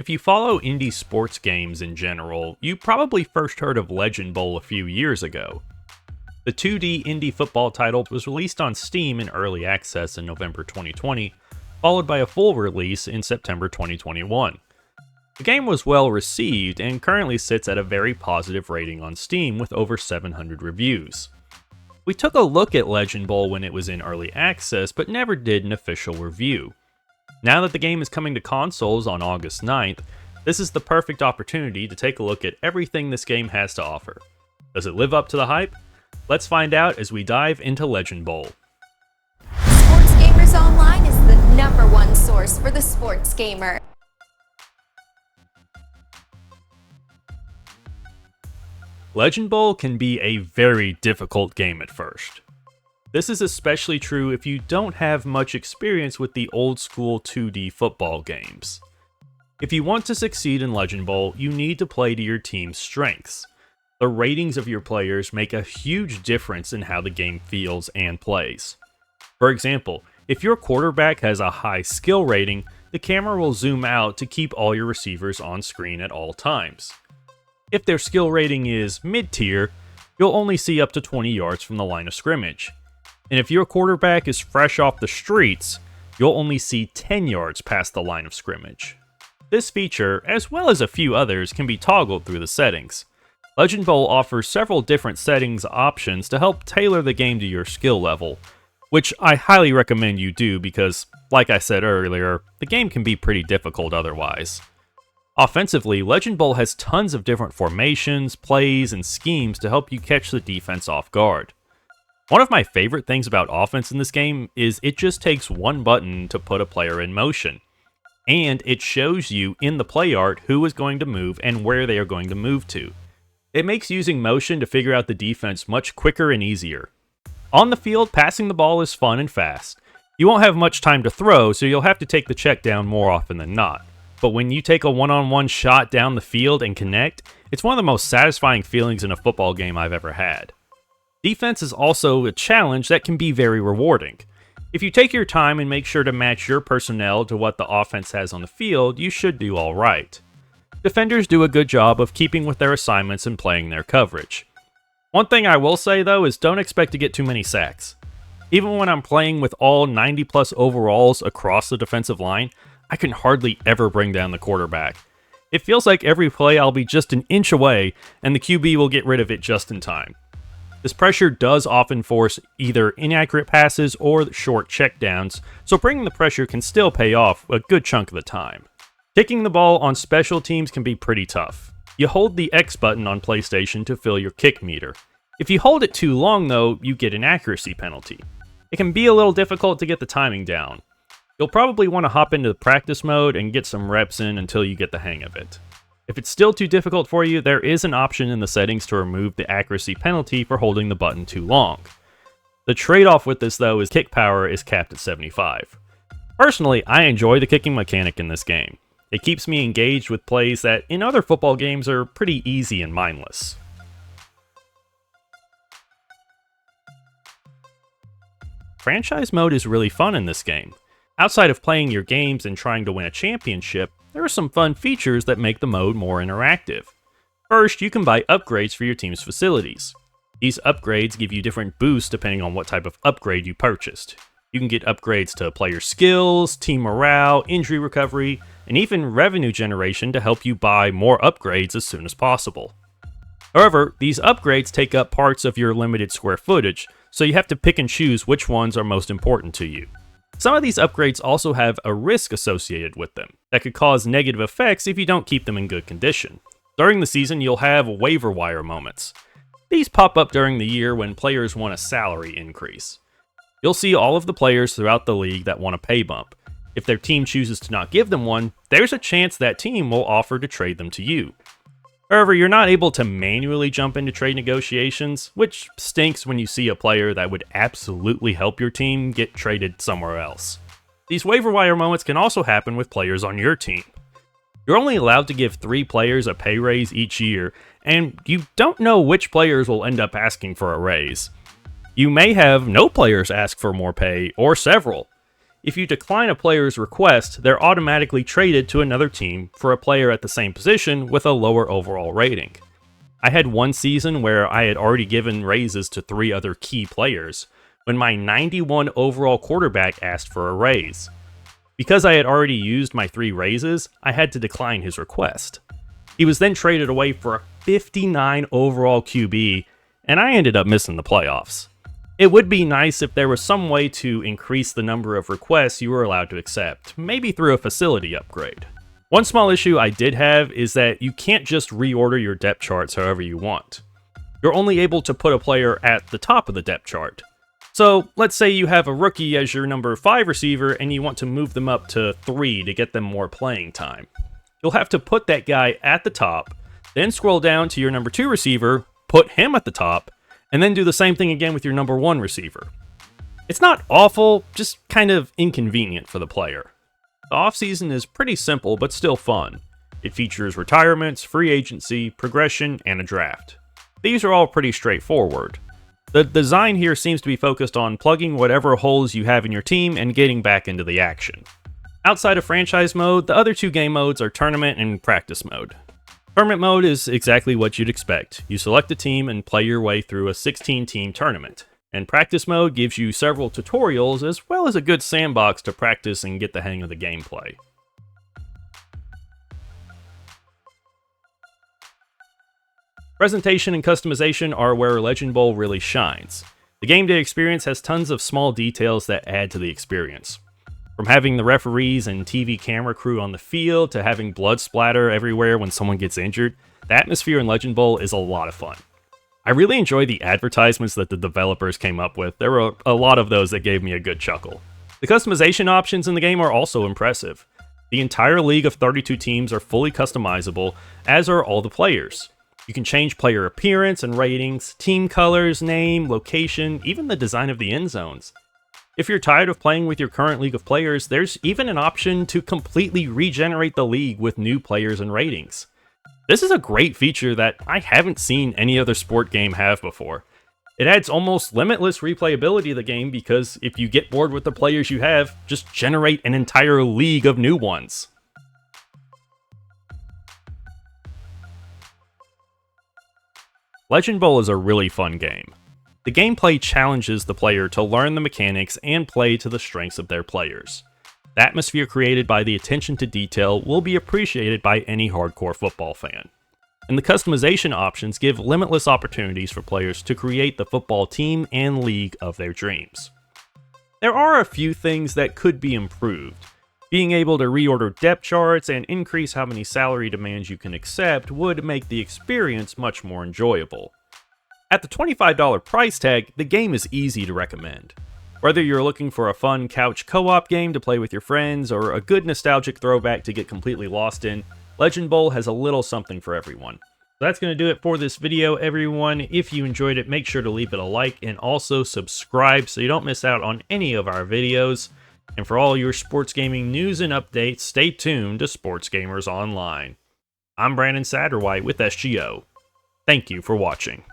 If you follow indie sports games in general, you probably first heard of Legend Bowl a few years ago. The 2D indie football title was released on Steam in early access in November 2020, followed by a full release in September 2021. The game was well received and currently sits at a very positive rating on Steam with over 700 reviews. We took a look at Legend Bowl when it was in early access, but never did an official review. Now that the game is coming to consoles on August 9th, this is the perfect opportunity to take a look at everything this game has to offer. Does it live up to the hype? Let's find out as we dive into Legend Bowl. Sports Gamers Online is the #1 source for the sports gamer. Legend Bowl can be a very difficult game at first. This is especially true if you don't have much experience with the old school 2D football games. If you want to succeed in Legend Bowl, you need to play to your team's strengths. The ratings of your players make a huge difference in how the game feels and plays. For example, if your quarterback has a high skill rating, the camera will zoom out to keep all your receivers on screen at all times. If their skill rating is mid-tier, you'll only see up to 20 yards from the line of scrimmage. And if your quarterback is fresh off the streets, you'll only see 10 yards past the line of scrimmage. This feature, as well as a few others, can be toggled through the settings. Legend Bowl offers several different settings options to help tailor the game to your skill level, which I highly recommend you do because, like I said earlier, the game can be pretty difficult otherwise. Offensively, Legend Bowl has tons of different formations, plays, and schemes to help you catch the defense off guard. One of my favorite things about offense in this game is it just takes one button to put a player in motion. And it shows you in the play art who is going to move and where they are going to move to. It makes using motion to figure out the defense much quicker and easier. On the field, passing the ball is fun and fast. You won't have much time to throw, so you'll have to take the check down more often than not. But when you take a one-on-one shot down the field and connect, it's one of the most satisfying feelings in a football game I've ever had. Defense is also a challenge that can be very rewarding. If you take your time and make sure to match your personnel to what the offense has on the field, you should do alright. Defenders do a good job of keeping with their assignments and playing their coverage. One thing I will say though is don't expect to get too many sacks. Even when I'm playing with all 90 plus overalls across the defensive line, I can hardly ever bring down the quarterback. It feels like every play I'll be just an inch away and the QB will get rid of it just in time. This pressure does often force either inaccurate passes or short checkdowns, so bringing the pressure can still pay off a good chunk of the time. Kicking the ball on special teams can be pretty tough. You hold the X button on PlayStation to fill your kick meter. If you hold it too long though, you get an accuracy penalty. It can be a little difficult to get the timing down. You'll probably want to hop into the practice mode and get some reps in until you get the hang of it. If it's still too difficult for you, there is an option in the settings to remove the accuracy penalty for holding the button too long. The trade-off with this though is kick power is capped at 75. Personally, I enjoy the kicking mechanic in this game. It keeps me engaged with plays that in other football games are pretty easy and mindless. Franchise mode is really fun in this game. Outside of playing your games and trying to win a championship, there are some fun features that make the mode more interactive. First, you can buy upgrades for your team's facilities. These upgrades give you different boosts depending on what type of upgrade you purchased. You can get upgrades to player skills, team morale, injury recovery, and even revenue generation to help you buy more upgrades as soon as possible. However, these upgrades take up parts of your limited square footage, so you have to pick and choose which ones are most important to you. Some of these upgrades also have a risk associated with them that could cause negative effects if you don't keep them in good condition. During the season, you'll have waiver wire moments. These pop up during the year when players want a salary increase. You'll see all of the players throughout the league that want a pay bump. If their team chooses to not give them one, there's a chance that team will offer to trade them to you. However, you're not able to manually jump into trade negotiations, which stinks when you see a player that would absolutely help your team get traded somewhere else. These waiver wire moments can also happen with players on your team. You're only allowed to give 3 players a pay raise each year, and you don't know which players will end up asking for a raise. You may have no players ask for more pay, or several. if you decline a player's request, they're automatically traded to another team for a player at the same position with a lower overall rating. I had one season where I had already given raises to 3 other key players, when my 91 overall quarterback asked for a raise. Because I had already used my 3 raises, I had to decline his request. He was then traded away for a 59 overall QB, and I ended up missing the playoffs. It would be nice if there was some way to increase the number of requests you were allowed to accept, maybe through a facility upgrade. One small issue I did have is that you can't just reorder your depth charts however you want. You're only able to put a player at the top of the depth chart. So let's say you have a rookie as your number 5 receiver and you want to move them up to 3 to get them more playing time. You'll have to put that guy at the top, then scroll down to your number 2 receiver, put him at the top, and then do the same thing again with your number 1 receiver. It's not awful, just kind of inconvenient for the player. The offseason is pretty simple but still fun. It features retirements, free agency, progression, and a draft. These are all pretty straightforward. The design here seems to be focused on plugging whatever holes you have in your team and getting back into the action. Outside of franchise mode, the other 2 game modes are tournament and practice mode. Tournament mode is exactly what you'd expect. You select a team and play your way through a 16-team tournament. And practice mode gives you several tutorials as well as a good sandbox to practice and get the hang of the gameplay. Presentation and customization are where Legend Bowl really shines. The game day experience has tons of small details that add to the experience. From having the referees and TV camera crew on the field to having blood splatter everywhere when someone gets injured, the atmosphere in Legend Bowl is a lot of fun. I really enjoy the advertisements that the developers came up with. There were a lot of those that gave me a good chuckle. The customization options in the game are also impressive. The entire league of 32 teams are fully customizable, as are all the players. You can change player appearance and ratings, team colors, name, location, even the design of the end zones. If you're tired of playing with your current league of players, there's even an option to completely regenerate the league with new players and ratings. This is a great feature that I haven't seen any other sport game have before. It adds almost limitless replayability to the game because if you get bored with the players you have, just generate an entire league of new ones. Legend Bowl is a really fun game. The gameplay challenges the player to learn the mechanics and play to the strengths of their players. The atmosphere created by the attention to detail will be appreciated by any hardcore football fan. And the customization options give limitless opportunities for players to create the football team and league of their dreams. There are a few things that could be improved. Being able to reorder depth charts and increase how many salary demands you can accept would make the experience much more enjoyable. At the $25 price tag, the game is easy to recommend. Whether you're looking for a fun couch co-op game to play with your friends or a good nostalgic throwback to get completely lost in, Legend Bowl has a little something for everyone. So that's going to do it for this video, everyone. If you enjoyed it, make sure to leave it a like and also subscribe so you don't miss out on any of our videos. And for all your sports gaming news and updates, stay tuned to Sports Gamers Online. I'm Brandon Satterwhite with SGO. Thank you for watching.